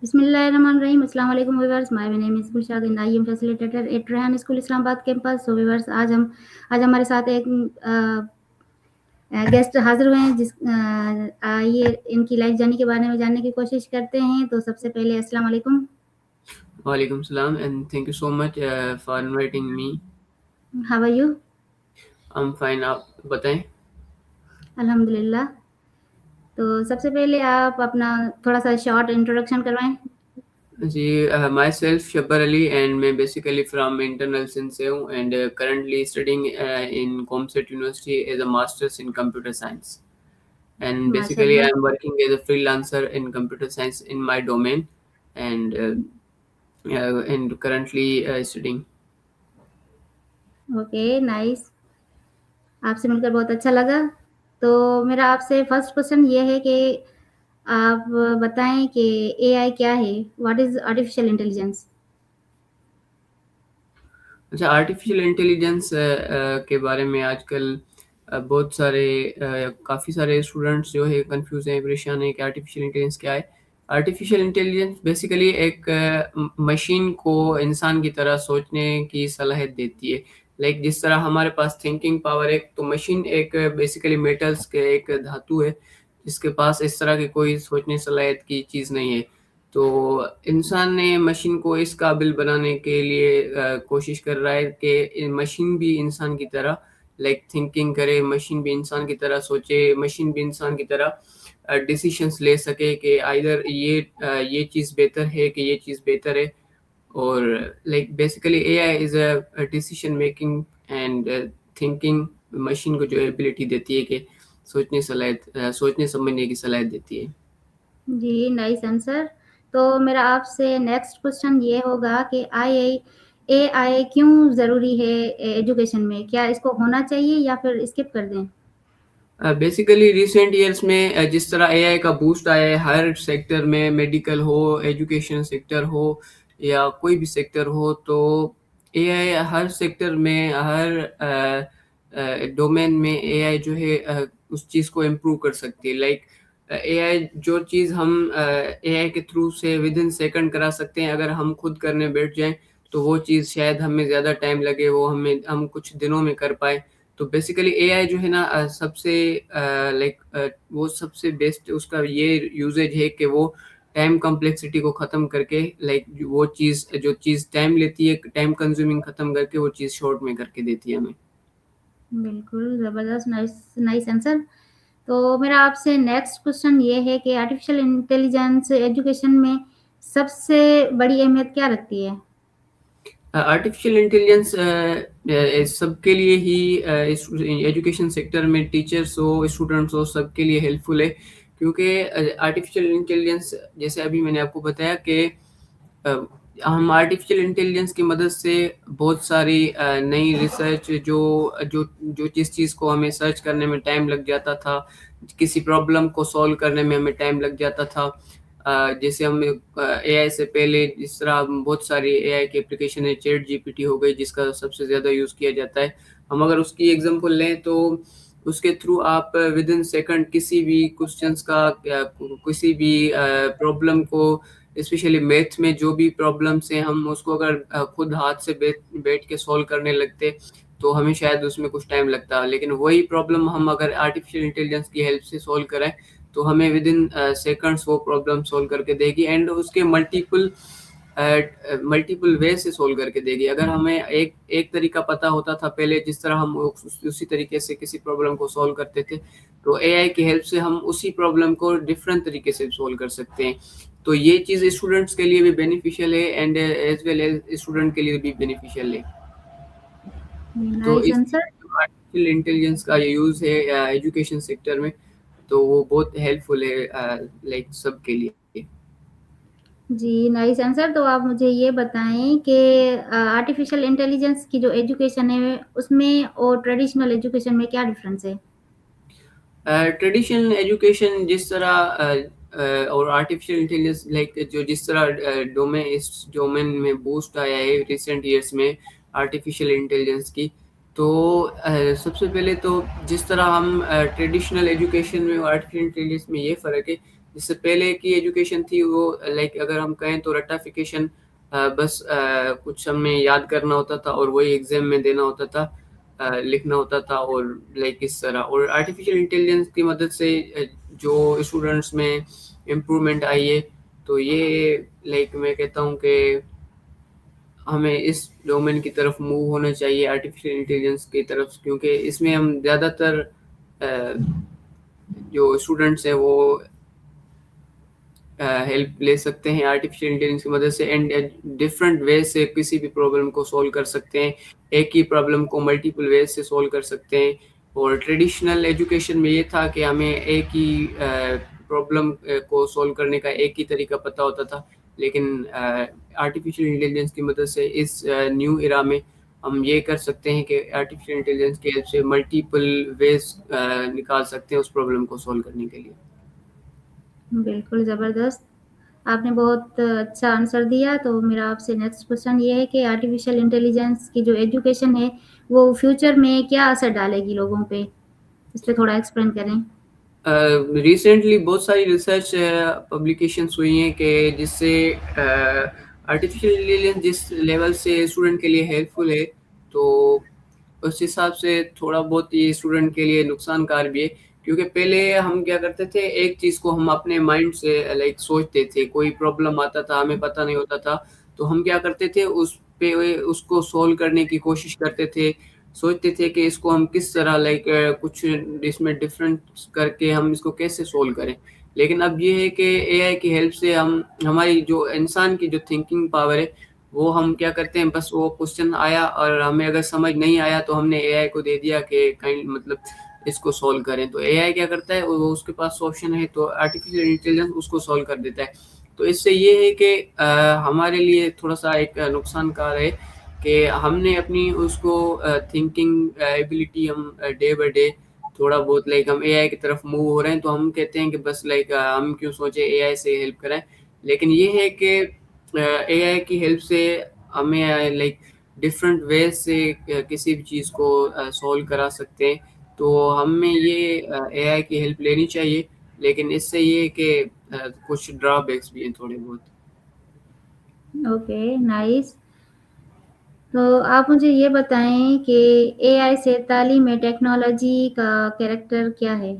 बिस्मिल्लाहिर्रहमानिर्रहीम। अस्सलाम वालेकुम viewers, my name is Gulshad and I am facilitator at Rehan school Islamabad campus. So viewers, आज हमारे साथ एक गेस्ट हाज़िर हुए हैं आइए इनकी लाइफ जर्नी के बारे में जानने की कोशिश करते हैं। तो सबसे पहले अस्सलाम वालेकुम। Walaikum salam and thank you so much for inviting me. How are you? I'm fine. आप बताएं? अल्हम्दुलिल्लाह। तो सबसे पहले आप अपना थोड़ा-सा शॉर्ट इंट्रोडक्शन करवाएँ। जी, myself Shabbar Ali and मैं basically from internal sin से हूँ and currently studying in Comset University as a masters in computer science. And basically माशाअल्लाह। I'm working as a freelancer in computer science in my domain and and currently studying. Okay, nice. आपसे मिलकर बहुत अच्छा लगा। तो मेरा आपसे first question ये है कि आप बताएँ कि एआई क्या है? What is artificial intelligence? अच्छा, आर्टिफिशियल इंटेलिजेंस के बारे में आजकल बहुत सारे काफ़ी सारे स्टूडेंट्स जो है कंफ्यूज हैं, परेशान हैं कि आर्टिफिशियल इंटेलिजेंस क्या है। आर्टिफिशियल इंटेलिजेंस बेसिकली एक मशीन को इंसान की तरह सोचने की सलाहियत देती है। लाइक जिस तरह हमारे पास थिंकिंग पावर है, तो मशीन एक बेसिकली मेटल्स के एक धातु है जिसके पास इस तरह की कोई सोचने सलाहियत की चीज़ नहीं है। तो इंसान ने मशीन को इस काबिल बनाने के लिए कोशिश कर रहा है कि मशीन भी इंसान की तरह लाइक थिंकिंग करे, मशीन भी इंसान की तरह सोचे, मशीन भी इंसान की तरह डिसीशंस ले सके कि आइदर ये चीज़ बेहतर है कि ये चीज़ बेहतर है। और like basically AI is a decision making and thinking machine को जो एबिलिटी देती है कि सोचने समझने की सलाहियत देती है। जी, नाइस आंसर। तो मेरा आपसे नेक्स्ट क्वेश्चन ये होगा कि एआई क्यों ज़रूरी है एजुकेशन में? क्या इसको होना चाहिए या फिर स्किप कर दें? बेसिकली रिसेंट ईयर्स में जिस तरह एआई का बूस्ट आया है हर सेक्टर में, मेडिकल हो, एजुकेशन सेक्टर हो या कोई भी सेक्टर हो, तो एआई हर सेक्टर में, हर डोमेन में एआई जो है उस चीज़ को इम्प्रूव कर सकती है। लाइक एआई जो चीज़ हम एआई के थ्रू से विद इन सेकंड करा सकते हैं, अगर हम खुद करने बैठ जाएं तो वो चीज़ शायद हमें ज़्यादा टाइम लगे, वो हम कुछ दिनों में कर पाए। तो बेसिकली एआई जो है ना सबसे वो सबसे बेस्ट उसका ये यूजेज है कि वो टाइम कॉम्प्लेक्सिटी को ख़त्म करके लाइक वो चीज़ जो चीज़ टाइम लेती है, टाइम कंज्यूमिंग ख़त्म करके वो चीज़ शॉर्ट में करके देती है हमें। बिल्कुल, ज़बरदस्त, नाइस नाइस आंसर। तो मेरा आपसे नेक्स्ट क्वेश्चन ये है कि आर्टिफिशियल इंटेलिजेंस एजुकेशन में सबसे बड़ी अहमियत क्या रखती है? आर्टिफिशियल इंटेलिजेंस सबके लिए ही एजुकेशन सेक्टर में टीचर्स हो, स्टूडेंट्स हो, सबके लिए हेल्पफुल है क्योंकि आर्टिफिशियल इंटेलिजेंस जैसे अभी मैंने आपको बताया कि अ, हम आर्टिफिशियल इंटेलिजेंस की मदद से बहुत सारी नई रिसर्च जो जो जो जिस चीज़ को हमें सर्च करने में टाइम लग जाता था, किसी प्रॉब्लम को सॉल्व करने में हमें टाइम लग जाता था। जैसे हम एआई से पहले जिस तरह हम बहुत सारी एआई की एप्लीकेशन है, चैट जीपीटी हो गई जिसका सबसे ज़्यादा यूज़ किया जाता है। हम अगर उसकी एग्जांपल लें तो उसके थ्रू आप विद इन सेकंड किसी भी क्वेश्चंस का किसी भी प्रॉब्लम को, स्पेशली मैथ में जो भी प्रॉब्लम्स हैं, हम उसको अगर खुद हाथ से बैठ के सॉल्व करने लगते तो हमें शायद उसमें कुछ टाइम लगता, लेकिन वही प्रॉब्लम हम अगर आर्टिफिशियल इंटेलिजेंस की हेल्प से सॉल्व करें तो हमें विद इन सेकंड्स वो प्रॉब्लम सॉल्व करके देगी एंड उसके मल्टीपल वे से सॉल्व करके देगी। अगर हमें एक एक तरीका पता होता था पहले जिस तरह हम उसी तरीके से किसी प्रॉब्लम को सॉल्व करते थे, तो एआई की हेल्प से हम उसी प्रॉब्लम को डिफरेंट तरीके से सॉल्व कर सकते हैं। तो ये चीज़ स्टूडेंट्स के लिए भी बेनिफिशियल है and as well as student के लिए भी बेनिफिशियल है। तो नाइस इसलिए आंसर। जो आर्टिफिशियल इंटेलिजेंस का ये यूज़ है एजुकेशन सेक्टर में, तो वो बहुत हेल्पफुल है लाइक सबके लिए। जी, नाइस आंसर। तो आप मुझे ये बताएँ कि आर्टिफिशियल इंटेलिजेंस की जो एजुकेशन है, उसमें और ट्रेडिशनल एजुकेशन में क्या डिफरेंस है? ट्रेडिशनल एजुकेशन जिस तरह और आर्टिफिशियल इंटेलिजेंस लाइक जो जिस तरह इस डोमेन में बूस्ट आया है रिसेंट ईयर्स में आर्टिफिशियल इंटेलिजेंस की, तो सबसे पहले तो जिस तरह हम ट्रेडिशनल एजुकेशन में और आर्टिफिशियल इंटेलिजेंस में ये फ़र्क है, इससे पहले की एजुकेशन थी वो लाइक अगर हम कहें तो रट्टाफिकेशन, बस कुछ हमें याद करना होता था और वही एग्जाम में देना होता था, लिखना होता था और लाइक इस तरह। और आर्टिफिशियल इंटेलिजेंस की मदद से जो स्टूडेंट्स में इम्प्रूवमेंट आई है, तो ये लाइक मैं कहता हूँ कि हमें इस डोमेन की तरफ मूव होना चाहिए, आर्टिफिशियल इंटेलिजेंस की तरफ, क्योंकि इसमें हम ज़्यादातर जो स्टूडेंट्स हैं वो हेल्प ले सकते हैं आर्टिफिशियल इंटेलिजेंस की मदद से, एंड डिफरेंट वे से किसी भी प्रॉब्लम को सॉल्व कर सकते हैं। एक ही प्रॉब्लम को मल्टीपल वे से सॉल्व कर सकते हैं। और ट्रेडिशनल एजुकेशन में ये था कि हमें एक ही प्रॉब्लम को सॉल्व करने का एक ही तरीका पता होता था, लेकिन आर्टिफिशियल इंटेलिजेंस की मदद से इस न्यू इरा में हम ये कर सकते हैं कि आर्टिफिशियल इंटेलिजेंस की हेल्प से मल्टीपल वेज निकाल सकते हैं उस प्रॉब्लम को सॉल्व करने के लिए। बिल्कुल ज़बरदस्त। आपने बहुत अच्छा आंसर दिया। तो मेरा आपसे नेक्स्ट क्वेश्चन ये है कि आर्टिफिशियल इंटेलिजेंस की जो एजुकेशन है, वो फ्यूचर में क्या असर डालेगी लोगों पे? इस पे थोड़ा एक्सप्लेन करें। रिसेंटली बहुत सारी रिसर्च पब्लिकेशंस हुई हैं कि जिससे आर्टिफिशियल इंटेलिजेंस जिस लेवल से स्टूडेंट के लिए हेल्पफुल है, तो उस हिसाब से थोड़ा बहुत ये स्टूडेंट के लिए नुकसानकार भी है। क्योंकि पहले हम क्या करते थे, एक चीज़ को हम अपने माइंड से लाइक सोचते थे, कोई प्रॉब्लम आता था हमें पता नहीं होता था, तो हम क्या करते थे उस पे उसको सोल्व करने की कोशिश करते थे, सोचते थे कि इसको हम किस तरह लाइक कुछ इसमें डिफरेंट करके हम इसको कैसे सोल्व करें। लेकिन अब ये है कि एआई की हेल्प से हम हमारी जो इंसान की जो थिंकिंग पावर है, वो हम क्या करते हैं, बस वो क्वेश्चन आया और हमें अगर समझ नहीं आया तो हमने एआई को दे दिया कि काइंड मतलब इसको सॉल्व करें, तो एआई क्या करता है, वो उसके पास ऑप्शन है तो आर्टिफिशियल इंटेलिजेंस उसको सॉल्व कर देता है। तो इससे ये है कि हमारे लिए थोड़ा सा एक नुकसानकार है कि हमने अपनी उसको थिंकिंग एबिलिटी हम डे बाय डे थोड़ा बहुत लाइक हम एआई की तरफ मूव हो रहे हैं, तो हम कहते हैं कि बस लाइक हम क्यों सोचे एआई से हेल्प कराएं। लेकिन ये है कि एआई की हेल्प से हमें लाइक डिफरेंट वेज से किसी भी चीज़ को सॉल्व करा सकते हैं। तो हमें ये एआई की हेल्प लेनी चाहिए, लेकिन इससे ये है कि कुछ ड्रॉबैक्स भी हैं थोड़े बहुत। Okay, nice. तो आप मुझे ये बताएँ कि एआई से तालीम में टेक्नोलॉजी का कैरेक्टर क्या है?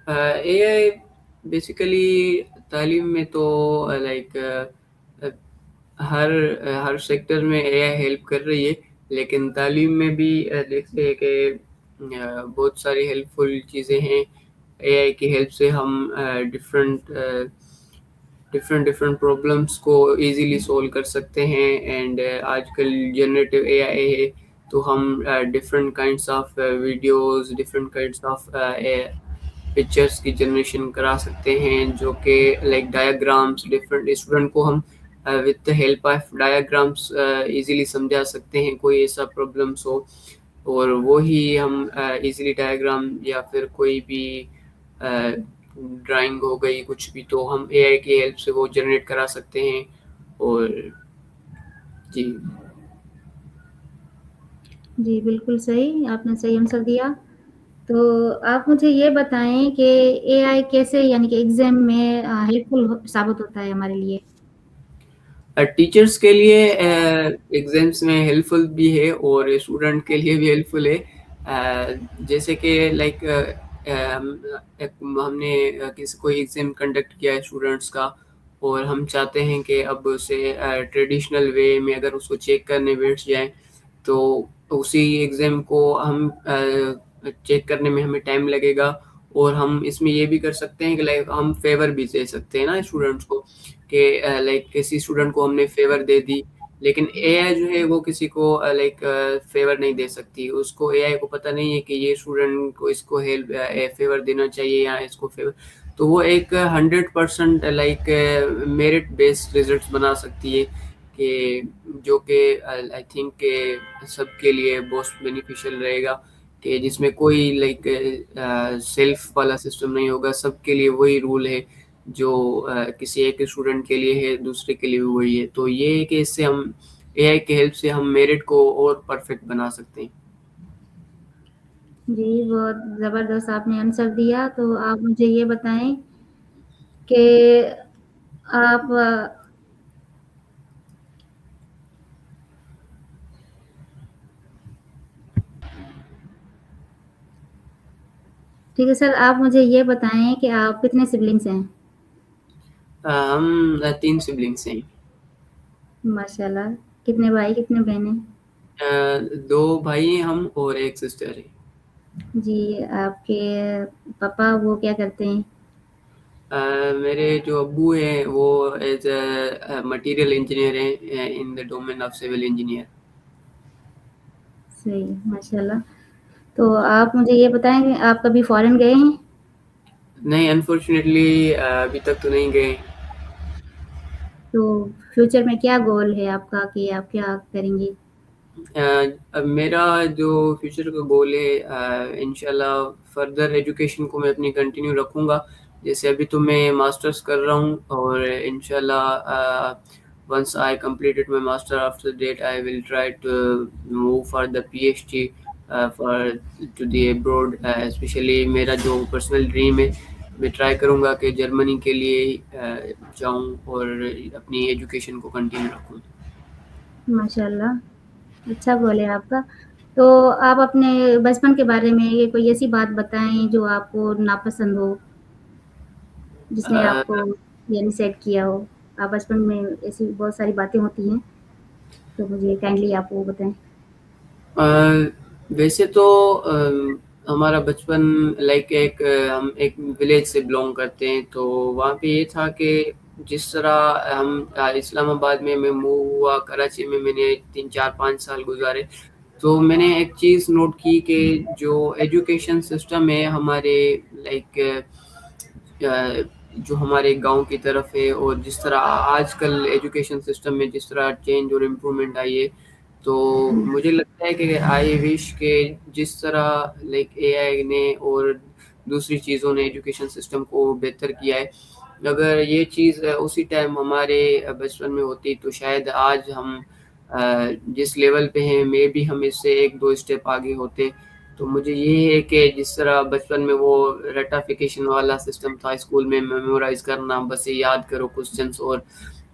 एआई बेसिकली तालीम में तो लाइक हर हर सेक्टर में एआई हेल्प कर रही है, लेकिन तालीम में भी देखते हैं कि बहुत सारी हेल्पफुल चीज़ें हैं। एआई की हेल्प से हम डिफरेंट डिफरेंट डिफरेंट प्रॉब्लम्स को इजीली सॉल्व कर सकते हैं। एंड आजकल जनरेटिव एआई है, तो हम different kinds of videos, different kinds of pictures की जनरेशन करा सकते हैं, जो कि लाइक डायग्राम्स, डिफरेंट स्टूडेंट को हम with the help of diagrams easily समझा सकते हैं कोई ऐसा प्रॉब्लम्स हो, और वो ही हम इजीली डायग्राम या फिर कोई भी ड्राइंग हो गई कुछ भी, तो हम एआई की हेल्प से वो जनरेट करा सकते हैं। और जी। जी, बिल्कुल सही, आपने सही आंसर दिया। तो आप मुझे ये बताएँ कि एआई कैसे यानी कि एग्ज़ाम में हेल्पफुल साबित होता है हमारे लिए? टीचर्स के लिए एग्जाम्स में हेल्पफुल भी है और स्टूडेंट के लिए भी हेल्पफुल है। जैसे कि लाइक हमने किसी कोई एग्जाम कंडक्ट किया है स्टूडेंट्स का, और हम चाहते हैं कि अब उसे ट्रेडिशनल वे में अगर उसको चेक करने बैठ जाएं, तो उसी एग्ज़ाम को हम चेक करने में हमें टाइम लगेगा। और हम इसमें ये भी कर सकते हैं कि लाइक हम फेवर भी दे सकते हैं ना स्टूडेंट्स को, कि लाइक किसी स्टूडेंट को हमने फेवर दे दी, लेकिन एआई जो है वो किसी को लाइक फेवर नहीं दे सकती। उसको एआई को पता नहीं है कि ये स्टूडेंट को इसको हेल्प फेवर देना चाहिए या इसको फेवर, तो वो एक 100% लाइक मेरिट बेस्ड रिजल्ट्स बना सकती है, कि जो कि आई थिंक के सबके लिए बहुत बेनिफिशियल रहेगा, कि जिसमें कोई लाइक सेल्फ वाला सिस्टम नहीं होगा, सबके लिए वही रूल है जो किसी एक स्टूडेंट के लिए है दूसरे के लिए भी वही है। तो ये है कि इससे हम एआई की हेल्प से हम मेरिट को और परफेक्ट बना सकते हैं। जी, बहुत ज़बरदस्त आपने आंसर दिया। तो आप मुझे ये बताएँ कि आप ठीक है सर, आप मुझे ये बताएँ कि आप कितने सिबलिंग्स हैं? हम 3 सिबलिंग्स हैं। माशाल्लाह। कितने भाई, कितने बहनें? 2 भाई हैं हम और 1 सिस्टर है। जी, आपके पापा वो क्या करते हैं? मेरे जो अब्बू हैं वो एज़ मटीरियल इंजीनियर हैं in the domain of civil engineer. सही, माशाल्लाह। तो आप मुझे ये बताएँ कि आप कभी फ़ॉरेन गए हैं? नहीं, अनफॉर्चुनेटली अभी तक तो नहीं गए। तो फ्यूचर में क्या गोल है आपका कि आप क्या करेंगे? अब मेरा जो फ्यूचर का गोल है इंशाल्लाह फर्दर एजुकेशन को मैं अपनी कंटिन्यू रखूँगा। जैसे अभी तो मैं मास्टर्स कर रहा हूँ और इंशाल्लाह once I completed my master after that I will try to move for the PhD for to the abroad specially मेरा जो पर्सनल ड्रीम है मैं ट्राई करूँगा कि जर्मनी के लिए जाऊँ और अपनी एजुकेशन को कंटिन्यू रखूँ। माशाल्लाह, अच्छा गोल है आपका। तो आप अपने बचपन के बारे में ये कोई ऐसी बात बताएँ जो आपको नापसंद हो, जिसने अ आपको यानी सेट किया हो? आप बचपन में ऐसी बहुत सारी बातें होती हैं, तो मुझे काइंडली आप वो बताएँ। अ, वैसे तो हमारा बचपन लाइक हम एक विलेज से बिलॉन्ग करते हैं तो वहाँ पे ये था कि जिस तरह हम इस्लामाबाद में मैं मूव हुआ कराची में मैंने 3 4 5 साल गुजारे तो मैंने एक चीज़ नोट की कि जो एजुकेशन सिस्टम है हमारे लाइक जो हमारे गांव की तरफ है और जिस तरह आजकल एजुकेशन सिस्टम में जिस तरह चेंज और इम्प्रूवमेंट आई है तो हुँ, मुझे लगता है कि आई विश के जिस तरह लाइक एआई ने और दूसरी चीज़ों ने एजुकेशन सिस्टम को बेहतर किया है अगर ये चीज़ उसी टाइम हमारे बचपन में होती तो शायद आज हम जिस लेवल पे हैं मे बी हम इससे 1 2 स्टेप आगे होते तो मुझे ये है कि जिस तरह बचपन में वो रट्टाफिकेशन वाला सिस्टम था स्कूल में मेमोराइज करना बस ये याद करो क्वेश्चंस और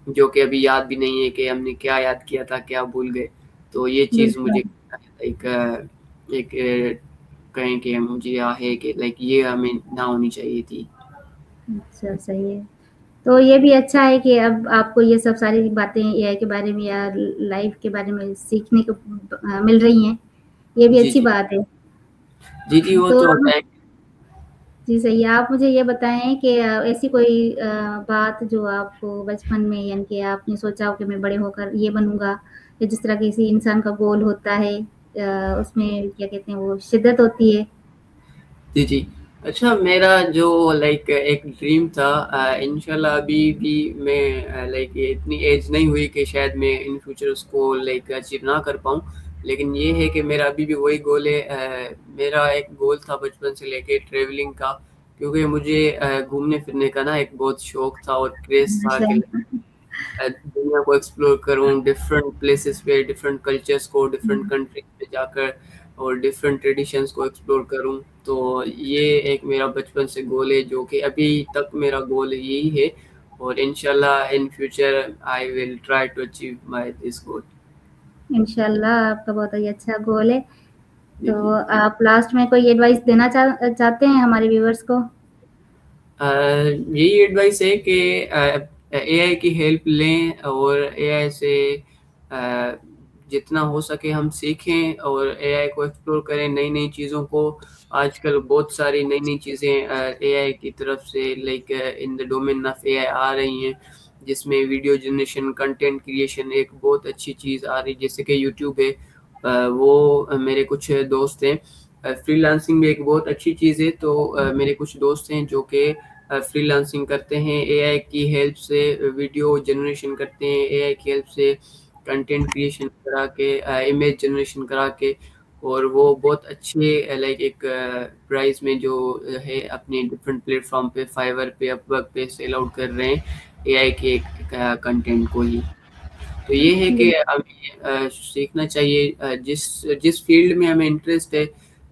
जो कि अभी याद भी नहीं है कि हमने क्या याद किया था क्या भूल गए तो ये चीज़ मुझे बिल्कुल। एक एक कहें कि मुझे यह है कि लाइक ये हमें ना होनी चाहिए थी। अच्छा, सही है। तो ये भी अच्छा है कि अब आपको ये सब सारी बातें एआई के बारे में या लाइफ़ के बारे में सीखने को मिल रही हैं। ये भी जी, अच्छी जी। बात है। जी, जी, वो तो तो अब होता है। जी, सही है। आप मुझे ये बताएँ कि ऐसी कोई बात जो आपको बचपन में यानी कि आपने सोचा हो कि मैं बड़े होकर ये बनूँगा या जिस तरह किसी इंसान का गोल होता है उसमें क्या कहते हैं वो शिद्दत होती है। जी, जी। अच्छा मेरा जो लाइक एक ड्रीम था इंशाल्लाह अभी भी मैं लाइक ये इतनी एज नहीं हुई कि शायद मैं इन फ्यूचर उसको लाइक अचीव ना कर पाऊँ। लेकिन ये है कि मेरा अभी भी वही गोल है मेरा एक गोल था बचपन से लेके ट्रैवलिंग का क्योंकि मुझे घूमने-फिरने का ना एक बहुत शौक था और क्रेज़ था कि माशाअल्लाह। दुनिया को एक्सप्लोर करूँ, डिफरेंट प्लेसेस पे, डिफरेंट कल्चर्स को, डिफरेंट कंट्रीज़ में जाकर और डिफरेंट ट्रेडिशंस को एक्सप्लोर करूँ। तो ये एक मेरा बचपन से गोल है जो कि अभी तक मेरा गोल यही है और इंशाल्लाह in future I will try to achieve my this goal. इंशाअल्लाह आपका बहुत ही अच्छा गोल है। जी, तो जी। आप लास्ट में कोई एडवाइस देना चाहते हैं हमारे व्यूअर्स को? यही एडवाइस है कि एआई की हेल्प लें और एआई से अ, जितना हो सके हम सीखें और एआई को एक्सप्लोर करें नई-नई चीज़ों को। आजकल बहुत सारी नई-नई चीज़ें एआई की तरफ से like in the domain of AI आ रही हैं, जिसमें वीडियो जनरेशन, कंटेंट क्रिएशन एक बहुत अच्छी चीज़ आ रही है, जैसे कि यूट्यूब है। वो मेरे कुछ दोस्त हैं फ्रीलांसिंग भी एक बहुत अच्छी चीज़ है, तो मेरे कुछ दोस्त हैं जो कि फ्रीलांसिंग करते हैं, एआई की हेल्प से वीडियो जनरेशन करते हैं, एआई की हेल्प से कंटेंट क्रिएशन करा के इमेज जनरेशन करा के और वो बहुत अच्छे लाइक एक प्राइस में जो है अपने डिफरेंट प्लेटफ़ॉर्म पे फाइवर पे, अपवर्क पे सेल आउट कर रहे हैं एआई के कंटेंट को ही। तो ये है कि बिल हमें सीखना चाहिए जिस जिस फ़ील्ड में हमें इंटरेस्ट है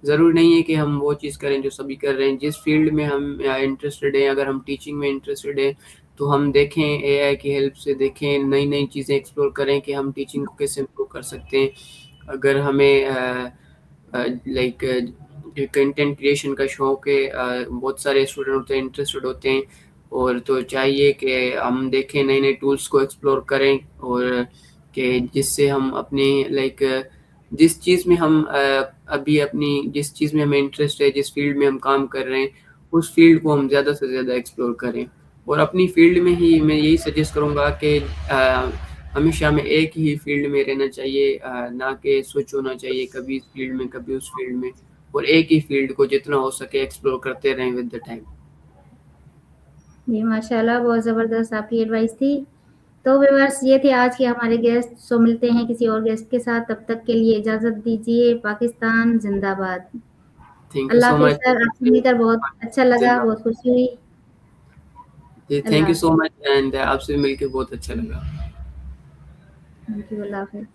ज़रूरी नहीं है कि हम वो चीज़ करें जो सभी कर रहे हैं। जिस फ़ील्ड में हम इंटरेस्टेड हैं, अगर हम टीचिंग में इंटरेस्टेड हैं, तो हम देखें एआई की हेल्प से देखें, नई-नई चीज़ें एक्सप्लोर करें कि हम टीचिंग को कैसे इम्प्रूव कर सकते हैं। अगर हमें लाइक कंटेंट क्रिएशन का शौक है, बहुत सारे स्टूडेंट होते हैं, इंटरेस्टेड होते हैं और तो चाहिए कि हम देखें नए-नए टूल्स को एक्सप्लोर करें और कि जिससे हम अपनी लाइक जिस चीज़ में हम अभी अपनी जिस चीज़ में हमें इंटरेस्ट है, जिस फ़ील्ड में हम काम कर रहे हैं, उस फ़ील्ड को हम ज़्यादा से ज़्यादा एक्सप्लोर करें। और अपनी फ़ील्ड में ही मैं यही सजेस्ट करूँगा कि हमेशा हमें एक ही फ़ील्ड में रहना चाहिए, ना कि स्विच होना चाहिए कभी इस फ़ील्ड में, कभी उस फ़ील्ड में और एक ही फ़ील्ड को जितना हो सके एक्सप्लोर करते रहें विद द टाइम। जी, माशाल्लाह बहुत ज़बरदस्त आपकी एडवाइस थी। तो व्यूअर्स ये थे आज के हमारे गेस्ट, सो मिलते हैं किसी और गेस्ट के साथ, तब तक के लिए इजाज़त दीजिए। पाकिस्तान ज़िंदाबाद। थैंक यू अल्लाह सो हाफ़िज़ मच। सर, आपसे मिलकर बहुत अच्छा लगा, जिंदाबाद। बहुत खुशी हुई। जी, अल्लाह थैंक यू सो हाफ़िज़। मच एंड आपसे मिलके बहुत अच्छा लगा। थैंक यू, अल्लाह हाफ़िज़।